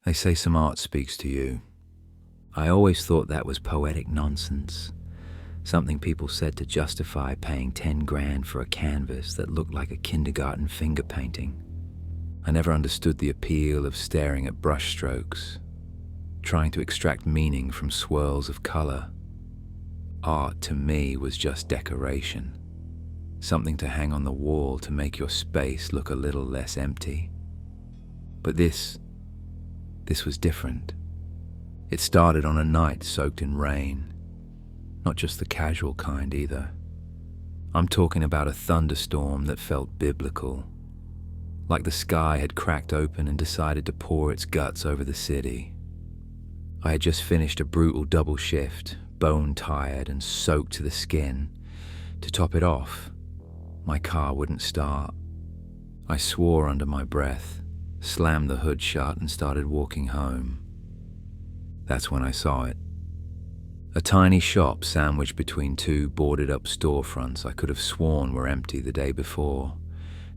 They say some art speaks to you. I always thought that was poetic nonsense. Something people said to justify paying 10 grand for a canvas that looked like a kindergarten finger painting. I never understood the appeal of staring at brushstrokes, trying to extract meaning from swirls of color. Art to me was just decoration, something to hang on the wall to make your space look a little less empty. But this was different. It started on a night soaked in rain, not just the casual kind either. I'm talking about a thunderstorm that felt biblical, like the sky had cracked open and decided to pour its guts over the city. I had just finished a brutal double shift, bone-tired and soaked to the skin. To top it off, my car wouldn't start. I swore under my breath, slammed the hood shut and started walking home. That's when I saw it. A tiny shop sandwiched between two boarded-up storefronts I could have sworn were empty the day before.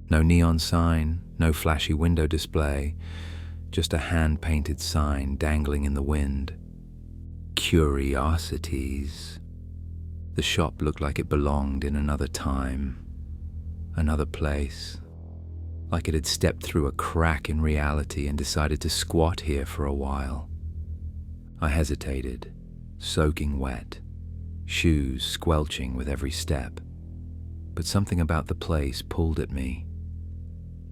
No neon sign, no flashy window display, just a hand-painted sign dangling in the wind. Curiosities. The shop looked like it belonged in another time, another place, like it had stepped through a crack in reality and decided to squat here for a while. I hesitated, soaking wet, shoes squelching with every step. But something about the place pulled at me,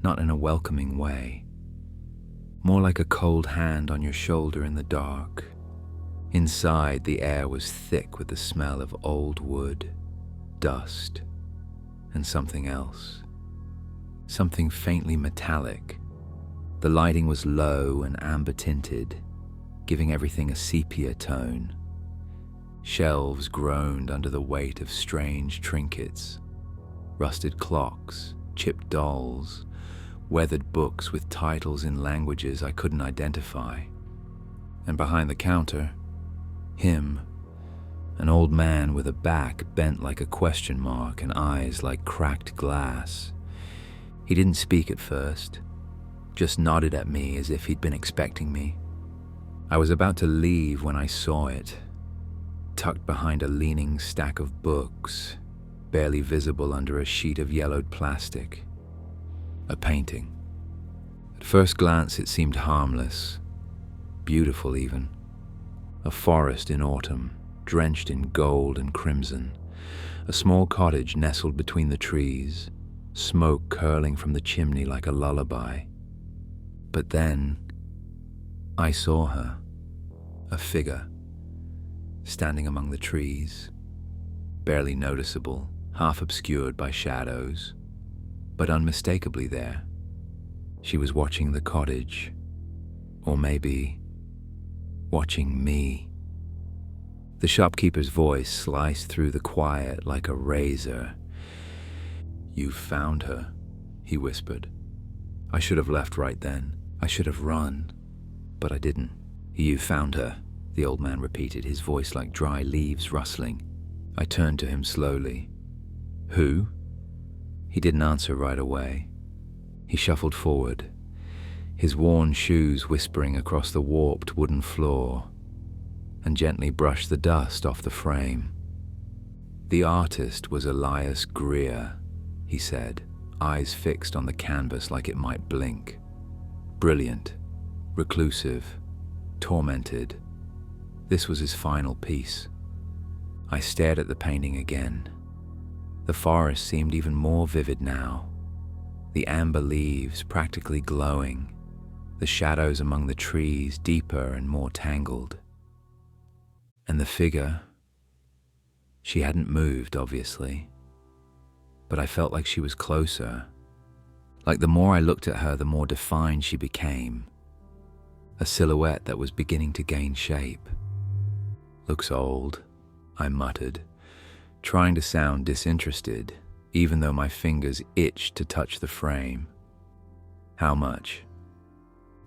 not in a welcoming way, more like a cold hand on your shoulder in the dark. Inside, the air was thick with the smell of old wood, dust, and something else. Something faintly metallic. The lighting was low and amber-tinted, giving everything a sepia tone. Shelves groaned under the weight of strange trinkets, rusted clocks, chipped dolls, weathered books with titles in languages I couldn't identify. And behind the counter, him, an old man with a back bent like a question mark and eyes like cracked glass. He didn't speak at first, just nodded at me as if he'd been expecting me. I was about to leave when I saw it, tucked behind a leaning stack of books, barely visible under a sheet of yellowed plastic. A painting. At first glance it seemed harmless, beautiful even. A forest in autumn, drenched in gold and crimson. A small cottage nestled between the trees, smoke curling from the chimney like a lullaby. But then, I saw her, a figure, standing among the trees, barely noticeable, half obscured by shadows, but unmistakably there. She was watching the cottage, or maybe watching me. The shopkeeper's voice sliced through the quiet like a razor. "You found her," he whispered. I should have left right then. I should have run, but I didn't. "You found her," the old man repeated, his voice like dry leaves rustling. I turned to him slowly. "Who?" He didn't answer right away. He shuffled forward, his worn shoes whispering across the warped wooden floor, and gently brushed the dust off the frame. "The artist was Elias Greer," he said, eyes fixed on the canvas like it might blink. "Brilliant, reclusive, tormented. This was his final piece." I stared at the painting again. The forest seemed even more vivid now, the amber leaves practically glowing, the shadows among the trees deeper and more tangled. And the figure, she hadn't moved, obviously, but I felt like she was closer, like the more I looked at her, the more defined she became, a silhouette that was beginning to gain shape. "Looks old," I muttered, trying to sound disinterested, even though my fingers itched to touch the frame. "How much?"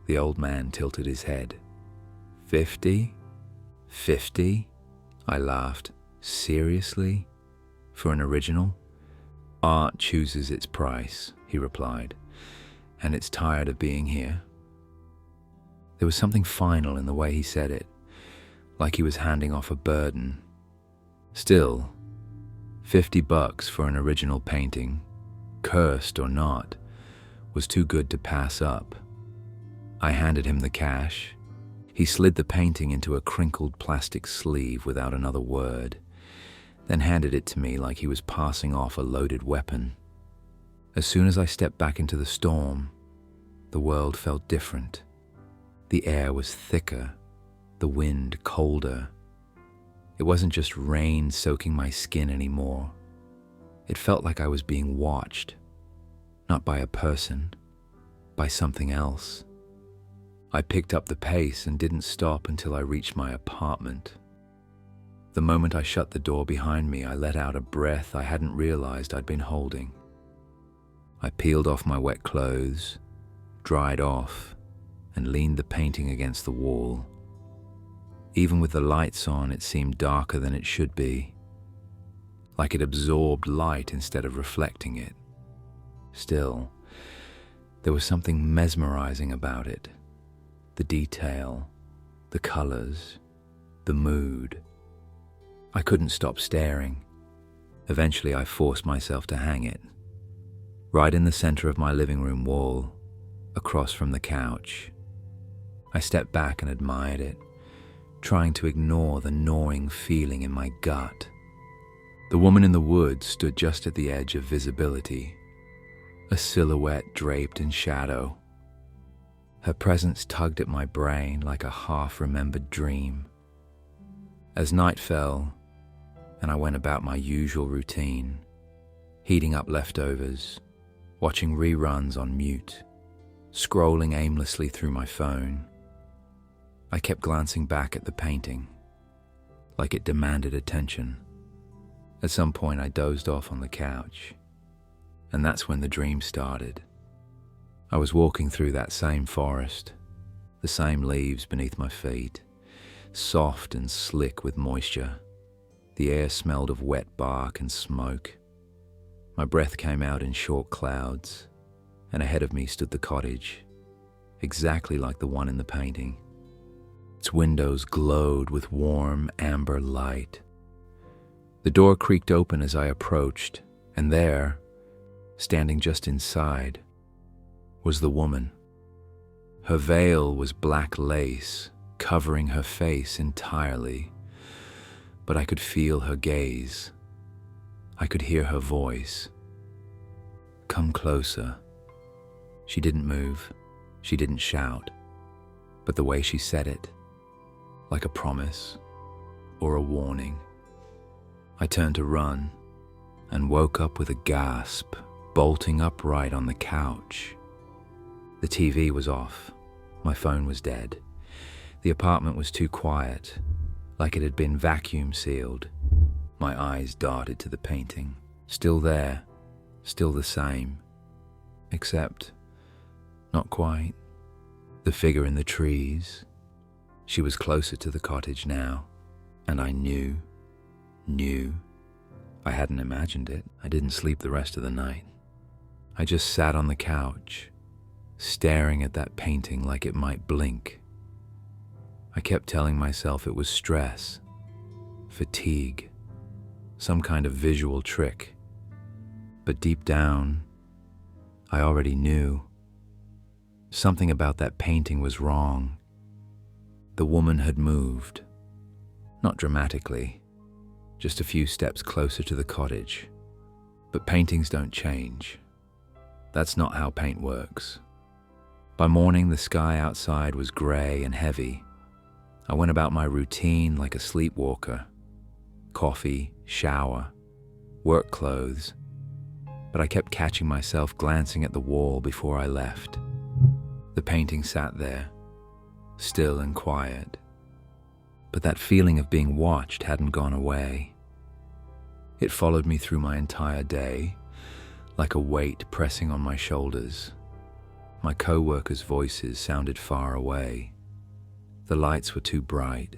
The old man tilted his head. 50? 50? I laughed. "Seriously? For an original?" "Art chooses its price," he replied, "and it's tired of being here." There was something final in the way he said it, like he was handing off a burden. Still, $50 for an original painting, cursed or not, was too good to pass up. I handed him the cash. He slid the painting into a crinkled plastic sleeve without another word, then handed it to me like he was passing off a loaded weapon. As soon as I stepped back into the storm, the world felt different. The air was thicker, the wind colder. It wasn't just rain soaking my skin anymore. It felt like I was being watched, not by a person, by something else. I picked up the pace and didn't stop until I reached my apartment. The moment I shut the door behind me, I let out a breath I hadn't realized I'd been holding. I peeled off my wet clothes, dried off, and leaned the painting against the wall. Even with the lights on, it seemed darker than it should be, like it absorbed light instead of reflecting it. Still, there was something mesmerizing about it. The detail, the colors, the mood. I couldn't stop staring. Eventually, I forced myself to hang it, right in the center of my living room wall, across from the couch. I stepped back and admired it, trying to ignore the gnawing feeling in my gut. The woman in the woods stood just at the edge of visibility, a silhouette draped in shadow. Her presence tugged at my brain like a half-remembered dream. As night fell, and I went about my usual routine, heating up leftovers, watching reruns on mute, scrolling aimlessly through my phone, I kept glancing back at the painting, like it demanded attention. At some point, I dozed off on the couch, and that's when the dream started. I was walking through that same forest, the same leaves beneath my feet, soft and slick with moisture. The air smelled of wet bark and smoke. My breath came out in short clouds, and ahead of me stood the cottage, exactly like the one in the painting. Its windows glowed with warm, amber light. The door creaked open as I approached, and there, standing just inside, was the woman. Her veil was black lace, covering her face entirely, but I could feel her gaze. I could hear her voice. "Come closer." She didn't move. She didn't shout. But the way she said it, like a promise or a warning. I turned to run and woke up with a gasp, bolting upright on the couch. The TV was off. My phone was dead. The apartment was too quiet, like it had been vacuum sealed. My eyes darted to the painting. Still there, still the same. Except, not quite. The figure in the trees. She was closer to the cottage now, and I knew. I hadn't imagined it. I didn't sleep the rest of the night. I just sat on the couch, staring at that painting like it might blink. I kept telling myself it was stress, fatigue, some kind of visual trick. But deep down, I already knew. Something about that painting was wrong. The woman had moved, not dramatically, just a few steps closer to the cottage. But paintings don't change. That's not how paint works. By morning, the sky outside was gray and heavy. I went about my routine like a sleepwalker. Coffee, shower, work clothes. But I kept catching myself glancing at the wall before I left. The painting sat there, still and quiet. But that feeling of being watched hadn't gone away. It followed me through my entire day, like a weight pressing on my shoulders. My co-workers' voices sounded far away. The lights were too bright.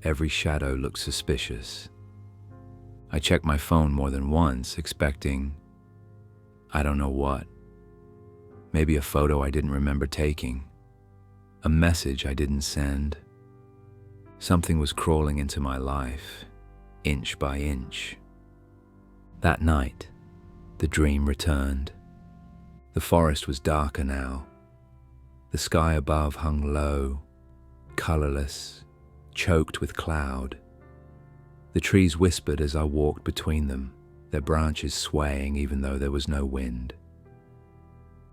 Every shadow looked suspicious. I checked my phone more than once, expecting, I don't know what. Maybe a photo I didn't remember taking. A message I didn't send. Something was crawling into my life, inch by inch. That night, the dream returned. The forest was darker now. The sky above hung low, colorless, choked with cloud. The trees whispered as I walked between them, their branches swaying even though there was no wind.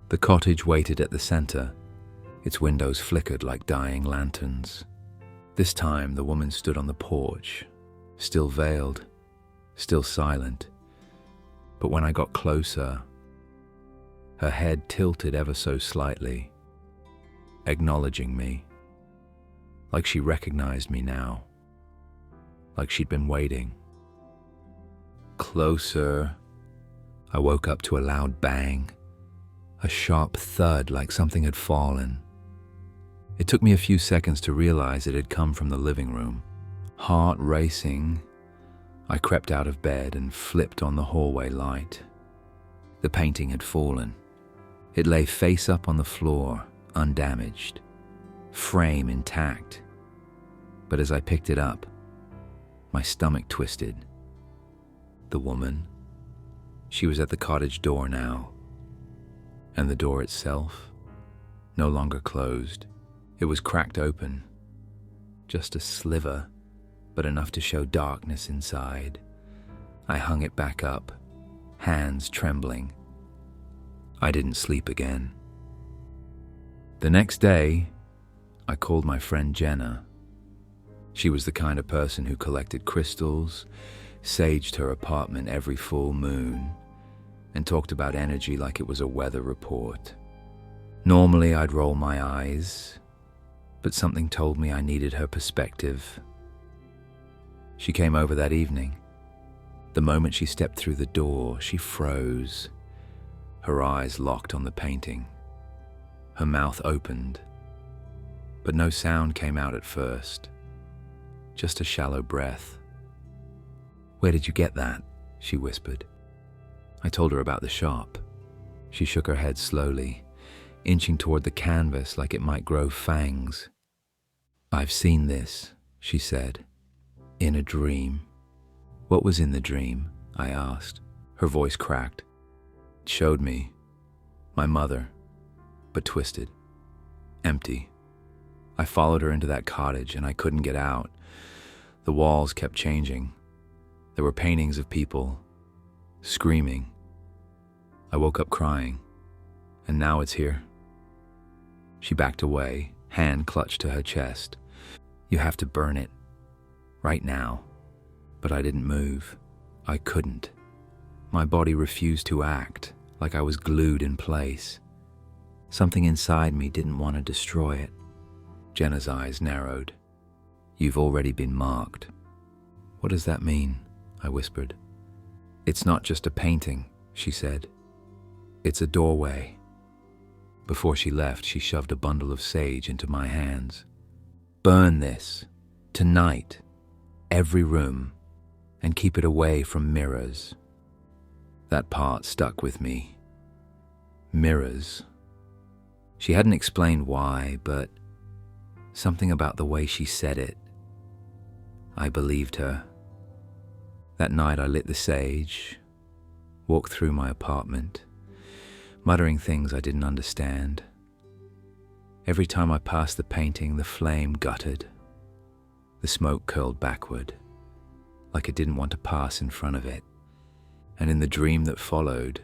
The cottage waited at the center. Its windows flickered like dying lanterns. This time the woman stood on the porch, still veiled, still silent. But when I got closer, her head tilted ever so slightly, acknowledging me, like she recognized me now, like she'd been waiting. Closer. I woke up to a loud bang, a sharp thud like something had fallen. It took me a few seconds to realize it had come from the living room. Heart racing, I crept out of bed and flipped on the hallway light. The painting had fallen. It lay face up on the floor, undamaged, frame intact. But as I picked it up, my stomach twisted. The woman, she was at the cottage door now, and the door itself, no longer closed. It was cracked open, just a sliver, but enough to show darkness inside. I hung it back up, hands trembling. I didn't sleep again. The next day, I called my friend Jenna. She was the kind of person who collected crystals, saged her apartment every full moon, and talked about energy like it was a weather report. Normally, I'd roll my eyes, but something told me I needed her perspective. She came over that evening. The moment she stepped through the door, she froze, her eyes locked on the painting. Her mouth opened, but no sound came out at first, just a shallow breath. "Where did you get that?" she whispered. I told her about the shop. She shook her head slowly, inching toward the canvas like it might grow fangs. "I've seen this," she said, "in a dream." "What was in the dream?" I asked. Her voice cracked. It showed me my mother, but twisted, empty. I followed her into that cottage and I couldn't get out. The walls kept changing. There were paintings of people screaming. I woke up crying, and now it's here. She backed away, hand clutched to her chest. "You have to burn it, right now." But I didn't move. I couldn't. My body refused to act, like I was glued in place. Something inside me didn't want to destroy it. Jenna's eyes narrowed. "You've already been marked." "What does that mean?" I whispered. "It's not just a painting," she said. "It's a doorway." Before she left, she shoved a bundle of sage into my hands. "Burn this, tonight, every room, and keep it away from mirrors." That part stuck with me. Mirrors. She hadn't explained why, but something about the way she said it. I believed her. That night I lit the sage, walked through my apartment, muttering things I didn't understand. Every time I passed the painting, the flame guttered. The smoke curled backward, like it didn't want to pass in front of it. And in the dream that followed,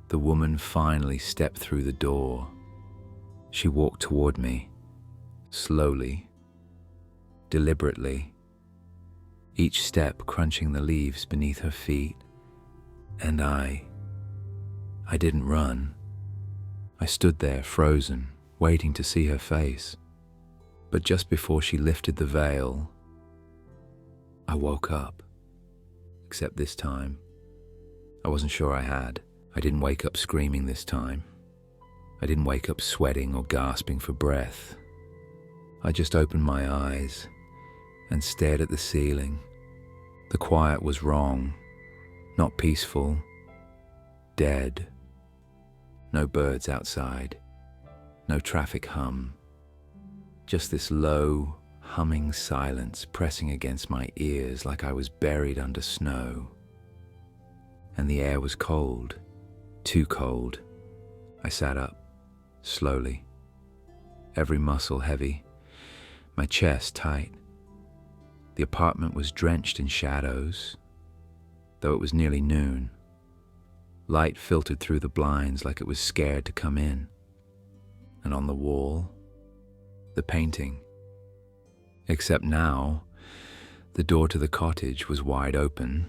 the woman finally stepped through the door. She walked toward me, slowly, deliberately, each step crunching the leaves beneath her feet. And I didn't run. I stood there, frozen, waiting to see her face. But just before she lifted the veil, I woke up. Except this time, I wasn't sure I had. I didn't wake up screaming this time. I didn't wake up sweating or gasping for breath. I just opened my eyes and stared at the ceiling. The quiet was wrong, not peaceful, dead. No birds outside, no traffic hum, Just this low, humming silence pressing against my ears like I was buried under snow. And the air was cold, too cold. I sat up, slowly, every muscle heavy, my chest tight. The apartment was drenched in shadows, though it was nearly noon. Light filtered through the blinds like it was scared to come in. And on the wall, the painting. Except now, the door to the cottage was wide open.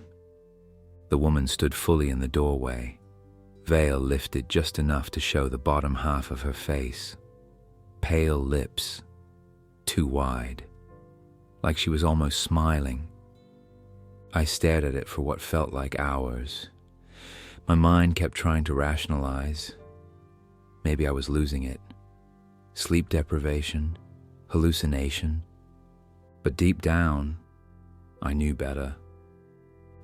The woman stood fully in the doorway, veil lifted just enough to show the bottom half of her face. Pale lips, too wide, like she was almost smiling. I stared at it for what felt like hours. My mind kept trying to rationalize. Maybe I was losing it. Sleep deprivation, hallucination. But deep down, I knew better.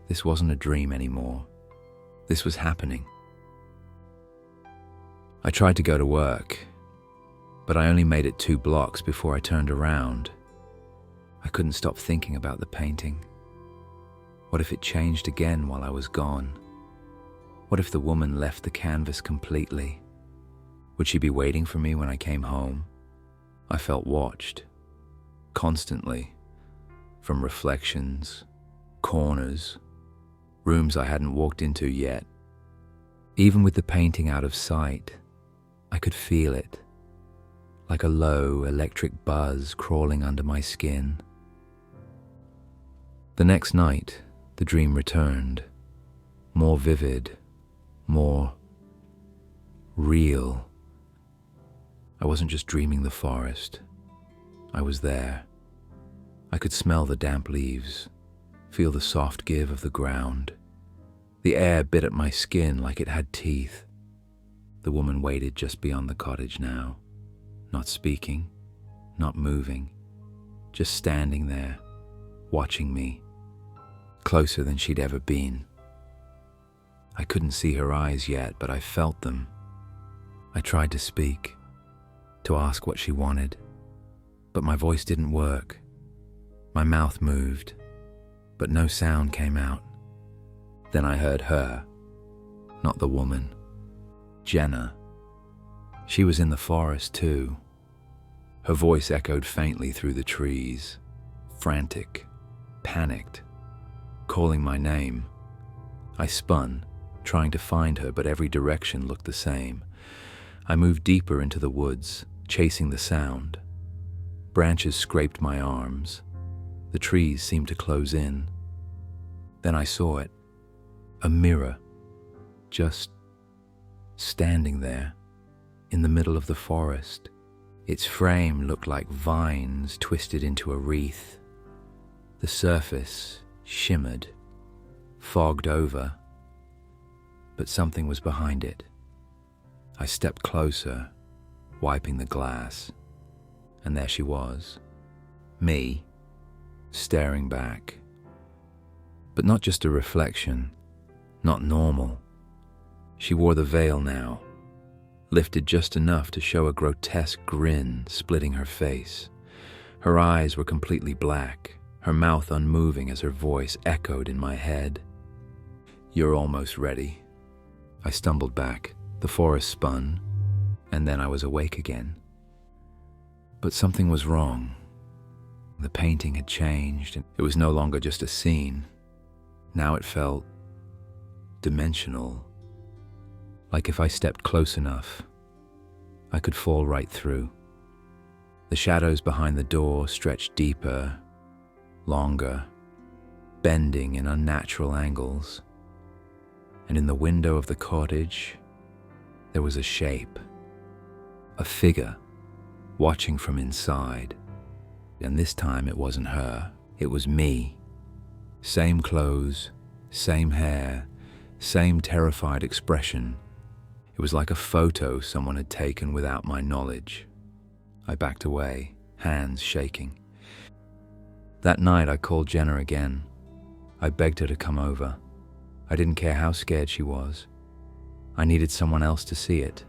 This wasn't a dream anymore. This was happening. I tried to go to work, but I only made it 2 blocks before I turned around. I couldn't stop thinking about the painting. What if it changed again while I was gone? What if the woman left the canvas completely? Would she be waiting for me when I came home? I felt watched, constantly, from reflections, corners, rooms I hadn't walked into yet. Even with the painting out of sight, I could feel it, like a low electric buzz crawling under my skin. The next night, the dream returned, more vivid, more real. I wasn't just dreaming the forest. I was there. I could smell the damp leaves, feel the soft give of the ground. The air bit at my skin like it had teeth. The woman waited just beyond the cottage now, not speaking, not moving, just standing there, watching me, closer than she'd ever been. I couldn't see her eyes yet, but I felt them. I tried to speak, to ask what she wanted, but my voice didn't work. My mouth moved, but no sound came out. Then I heard her, not the woman, Jenna. She was in the forest too. Her voice echoed faintly through the trees, frantic, panicked, calling my name. I spun, trying to find her, but every direction looked the same. I moved deeper into the woods, chasing the sound. Branches scraped my arms. The trees seemed to close in. Then I saw it, a mirror, just standing there, in the middle of the forest. Its frame looked like vines twisted into a wreath. The surface shimmered, fogged over, but something was behind it. I stepped closer, wiping the glass, and there she was, me, staring back. But not just a reflection, not normal. She wore the veil now, lifted just enough to show a grotesque grin splitting her face. Her eyes were completely black, her mouth unmoving as her voice echoed in my head. "You're almost ready." I stumbled back, the forest spun, and then I was awake again. But something was wrong. The painting had changed, and it was no longer just a scene. Now it felt dimensional, like if I stepped close enough, I could fall right through. The shadows behind the door stretched deeper, longer, bending in unnatural angles. And in the window of the cottage, there was a shape, a figure, watching from inside. And this time it wasn't her, it was me. Same clothes, same hair, same terrified expression. It was like a photo someone had taken without my knowledge. I backed away, hands shaking. That night I called Jenna again. I begged her to come over. I didn't care how scared she was. I needed someone else to see it,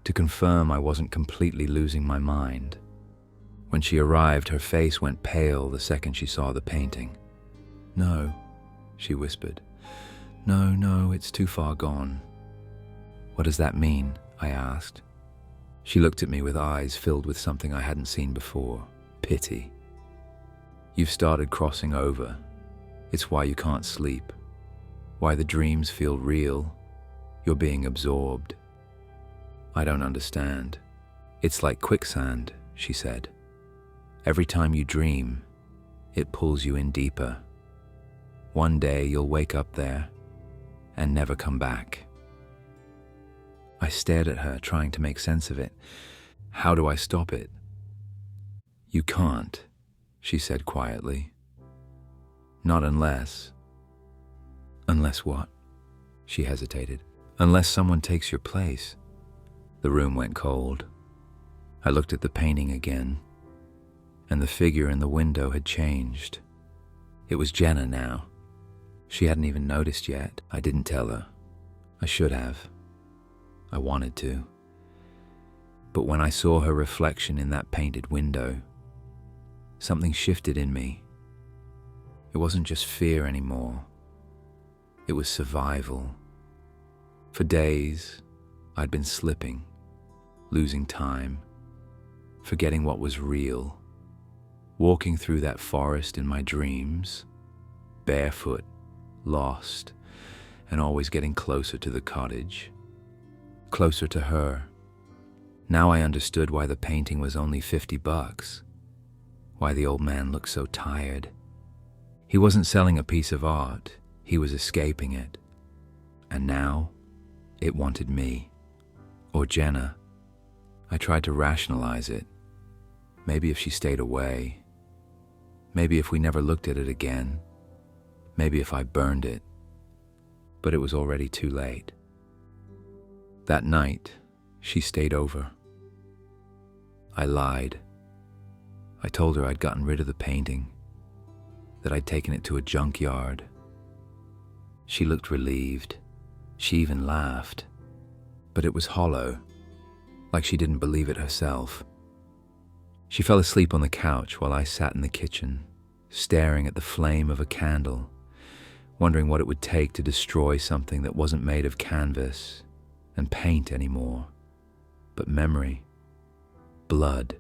to confirm I wasn't completely losing my mind. When she arrived, her face went pale the second she saw the painting. "No," she whispered. No, it's too far gone." "What does that mean?" I asked. She looked at me with eyes filled with something I hadn't seen before, pity. "You've started crossing over. It's why you can't sleep. Why the dreams feel real. You're being absorbed." "I don't understand." "It's like quicksand," she said. "Every time you dream, it pulls you in deeper. One day you'll wake up there and never come back." I stared at her, trying to make sense of it. "How do I stop it?" "You can't," she said quietly. "Not unless..." "Unless what?" She hesitated. "Unless someone takes your place." The room went cold. I looked at the painting again, and the figure in the window had changed. It was Jenna now. She hadn't even noticed yet. I didn't tell her. I should have. I wanted to. But when I saw her reflection in that painted window, something shifted in me. It wasn't just fear anymore. It was survival. For days, I'd been slipping, losing time, forgetting what was real, walking through that forest in my dreams, barefoot, lost, and always getting closer to the cottage, closer to her. Now I understood why the painting was only $50, why the old man looked so tired. He wasn't selling a piece of art, he was escaping it. And now, it wanted me, or Jenna. I tried to rationalize it. Maybe if she stayed away, maybe if we never looked at it again, maybe if I burned it. But it was already too late. That night, she stayed over. I lied. I told her I'd gotten rid of the painting, that I'd taken it to a junkyard. She looked relieved. She even laughed. But it was hollow, like she didn't believe it herself. She fell asleep on the couch while I sat in the kitchen, staring at the flame of a candle, wondering what it would take to destroy something that wasn't made of canvas and paint anymore, but memory, blood,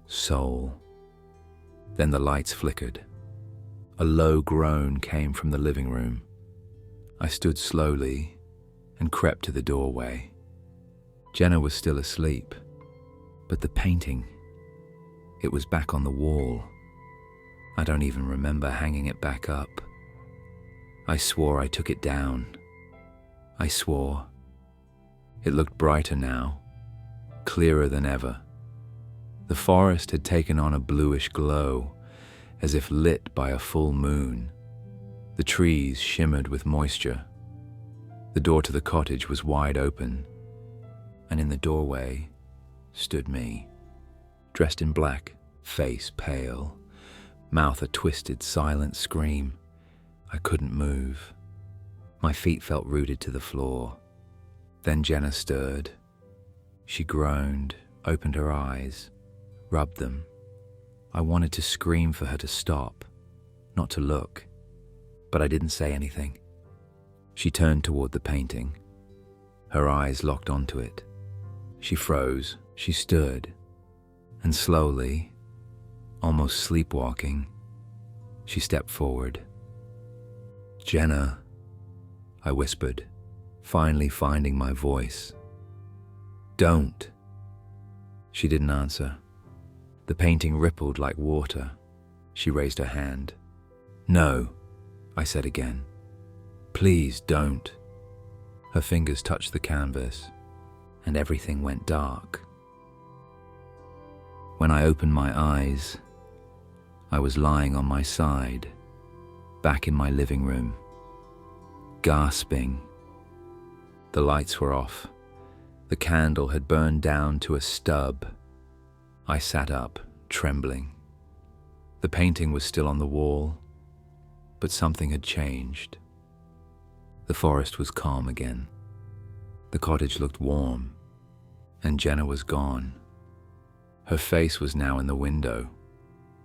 soul. Then the lights flickered. A low groan came from the living room. I stood slowly and crept to the doorway. Jenna was still asleep, but the painting, it was back on the wall. I don't even remember hanging it back up. I swore I took it down. I swore. It looked brighter now, clearer than ever. The forest had taken on a bluish glow, as if lit by a full moon. The trees shimmered with moisture. The door to the cottage was wide open, and in the doorway stood me, dressed in black, face pale, mouth a twisted, silent scream. I couldn't move. My feet felt rooted to the floor. Then Jenna stirred. She groaned, opened her eyes, rubbed them. I wanted to scream for her to stop, not to look, but I didn't say anything. She turned toward the painting. Her eyes locked onto it. She froze. She stood, and slowly, almost sleepwalking, she stepped forward. "Jenna," I whispered, finally finding my voice. "Don't." She didn't answer. The painting rippled like water. She raised her hand. "No," I said again. "Please don't." Her fingers touched the canvas, and everything went dark. When I opened my eyes, I was lying on my side, back in my living room, gasping. The lights were off. The candle had burned down to a stub. I sat up, trembling. The painting was still on the wall, but something had changed. The forest was calm again. The cottage looked warm, and Jenna was gone. Her face was now in the window,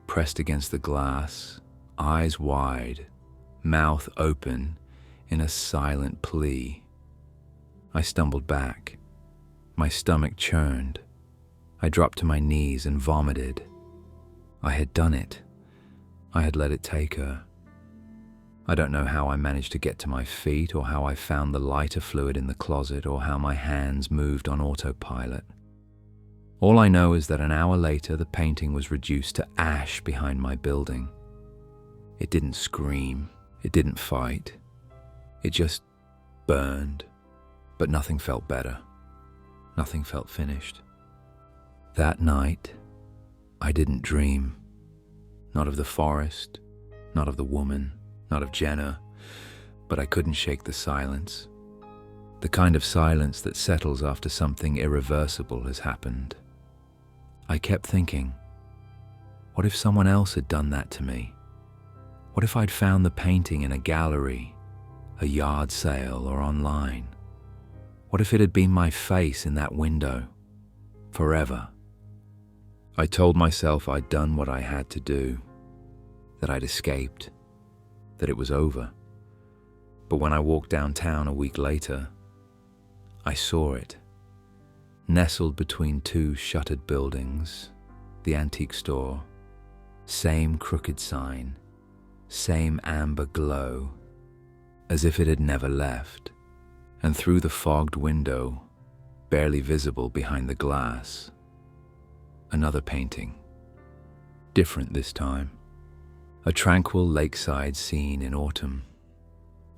pressed against the glass, eyes wide, mouth open in a silent plea. I stumbled back. My stomach churned. I dropped to my knees and vomited. I had done it. I had let it take her. I don't know how I managed to get to my feet, or how I found the lighter fluid in the closet, or how my hands moved on autopilot. All I know is that an hour later, the painting was reduced to ash behind my building. It didn't scream. It didn't fight. It just burned. But nothing felt better. Nothing felt finished. That night, I didn't dream. Not of the forest, not of the woman, not of Jenna, but I couldn't shake the silence. The kind of silence that settles after something irreversible has happened. I kept thinking, what if someone else had done that to me? What if I'd found the painting in a gallery, a yard sale, or online? What if it had been my face in that window, forever? I told myself I'd done what I had to do, that I'd escaped, that it was over. But when I walked downtown a week later, I saw it. Nestled between two shuttered buildings, the antique store, same crooked sign, same amber glow, as if it had never left. And through the fogged window, barely visible behind the glass, another painting. Different this time. A tranquil lakeside scene in autumn.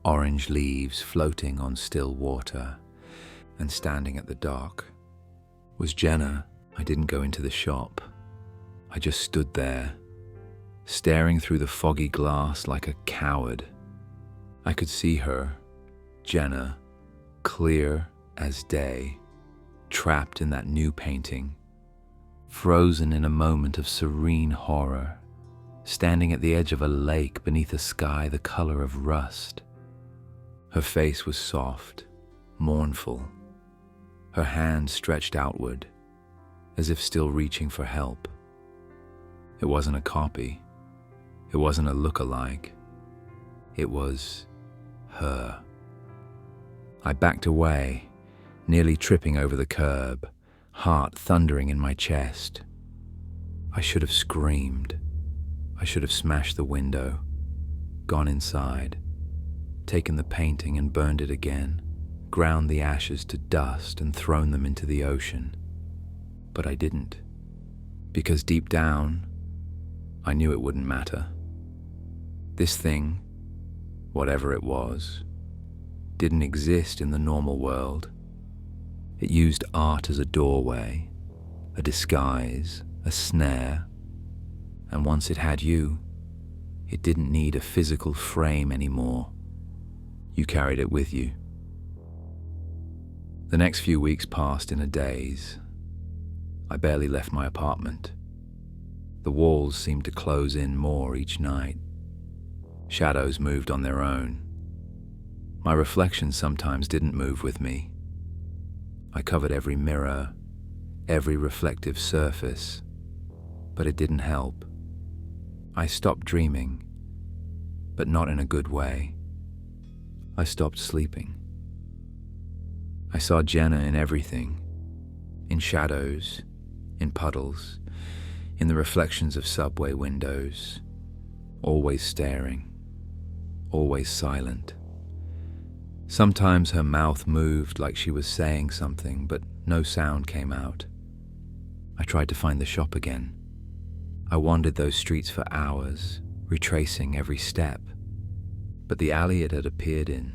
Orange leaves floating on still water, and standing at the dock was Jenna. I didn't go into the shop. I just stood there, staring through the foggy glass like a coward. I could see her, Jenna, clear as day, trapped in that new painting, frozen in a moment of serene horror, standing at the edge of a lake beneath a sky the color of rust. Her face was soft, mournful, her hand stretched outward, as if still reaching for help. It wasn't a copy. It wasn't a look-alike. It was her. I backed away, nearly tripping over the curb, heart thundering in my chest. I should have screamed. I should have smashed the window, gone inside, taken the painting and burned it again, ground the ashes to dust and thrown them into the ocean. But I didn't, because deep down, I knew it wouldn't matter. This thing, whatever it was, didn't exist in the normal world. It used art as a doorway, a disguise, a snare, and once it had you, it didn't need a physical frame anymore. You carried it with you. The next few weeks passed in a daze. I barely left my apartment. The walls seemed to close in more each night. Shadows moved on their own. My reflections sometimes didn't move with me. I covered every mirror, every reflective surface, but it didn't help. I stopped dreaming, but not in a good way. I stopped sleeping. I saw Jenna in everything, in shadows, in puddles, in the reflections of subway windows, always staring, always silent. Sometimes her mouth moved like she was saying something, but no sound came out. I tried to find the shop again. I wandered those streets for hours, retracing every step, but the alley it had appeared in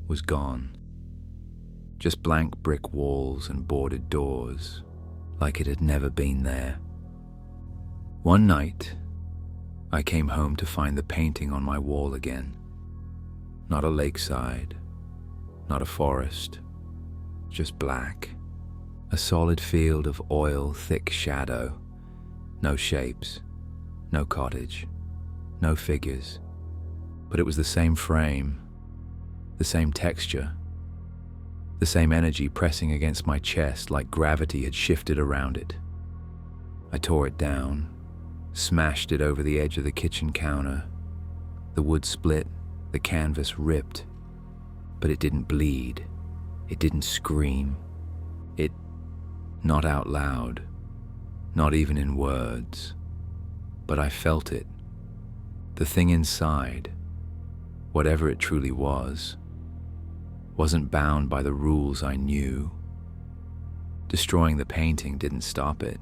was gone. Just blank brick walls and boarded doors, like it had never been there. One night, I came home to find the painting on my wall again. Not a lakeside, not a forest, just black. A solid field of oil-thick shadow. No shapes, no cottage, no figures. But it was the same frame, the same texture, the same energy pressing against my chest like gravity had shifted around it. I tore it down, smashed it over the edge of the kitchen counter. The wood split, the canvas ripped, but it didn't bleed. It didn't scream. Not out loud, not even in words. But I felt it. The thing inside, whatever it truly was, wasn't bound by the rules I knew. Destroying the painting didn't stop it,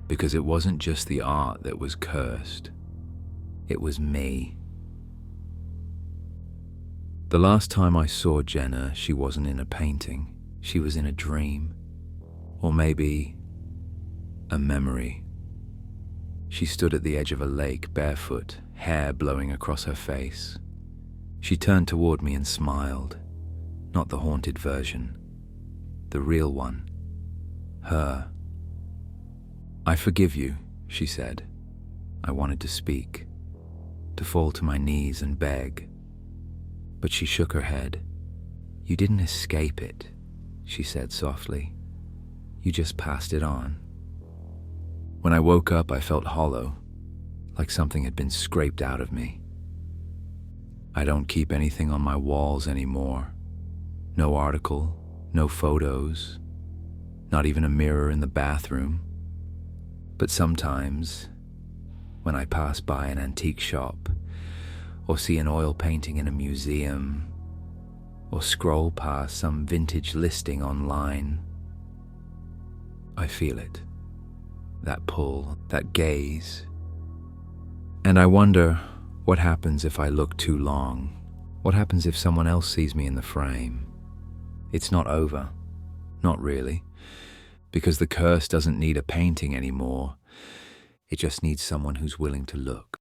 because it wasn't just the art that was cursed. It was me. The last time I saw Jenna, she wasn't in a painting. She was in a dream. Or maybe a memory. She stood at the edge of a lake, barefoot, hair blowing across her face. She turned toward me and smiled. Not the haunted version. The real one. Her. "I forgive you," she said. I wanted to speak, to fall to my knees and beg. But she shook her head. "You didn't escape it," she said softly. "You just passed it on." When I woke up, I felt hollow, like something had been scraped out of me. I don't keep anything on my walls anymore. No article, no photos, not even a mirror in the bathroom. But sometimes, when I pass by an antique shop, or see an oil painting in a museum, or scroll past some vintage listing online, I feel it. That pull, that gaze. And I wonder, what happens if I look too long? What happens if someone else sees me in the frame? It's not over. Not really. Because the curse doesn't need a painting anymore. It just needs someone who's willing to look.